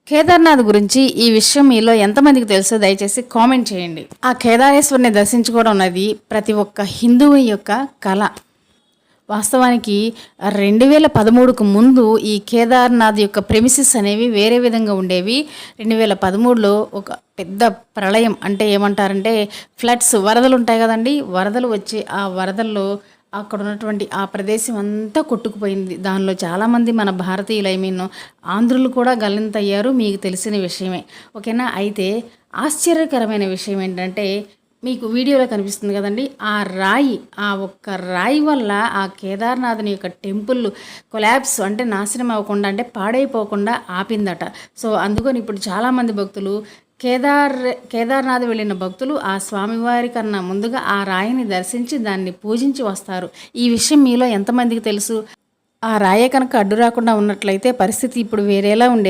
కేదార్నాథ్ గురించి ఈ విషయం మీలో ఎంతమందికి తెలుసో దయచేసి కామెంట్ చేయండి. ఆ కేదారేశ్వరుని దర్శించుకోవడం అనేది ప్రతి ఒక్క హిందువు యొక్క కళ. వాస్తవానికి 2013కు ముందు ఈ కేదార్నాథ్ యొక్క ప్రెమిసెస్ అనేవి వేరే విధంగా ఉండేవి. 2013లో ఒక పెద్ద ప్రళయం, అంటే ఏమంటారంటే ఫ్లడ్స్, వరదలు ఉంటాయి కదండి. వరదలు వచ్చి ఆ వరదల్లో అక్కడ ఉన్నటువంటి ఆ ప్రదేశం అంతా కొట్టుకుపోయింది. దానిలో చాలామంది మన భారతీయులు, ఆంధ్రులు కూడా గల్లంతయ్యారు, మీకు తెలిసిన విషయమే. ఓకేనా. అయితే ఆశ్చర్యకరమైన విషయం ఏంటంటే, మీకు వీడియోలో కనిపిస్తుంది కదండి, ఆ రాయి, ఆ ఒక్క రాయి వల్ల ఆ కేదార్నాథుని యొక్క టెంపుల్ కొలాబ్స్, అంటే నాశనం అవ్వకుండా, అంటే పాడైపోకుండా ఆపిందట. సో అందుకని ఇప్పుడు చాలామంది భక్తులు కేదార్నాథ్ వెళ్ళిన భక్తులు ఆ స్వామివారి కన్నా ముందుగా ఆ రాయిని దర్శించి దాన్ని పూజించి వస్తారు. ఈ విషయం మీలో ఎంతమందికి తెలుసు? ఆ రాయే కనుక అడ్డు రాకుండా ఉన్నట్లయితే పరిస్థితి ఇప్పుడు వేరేలా ఉండేది.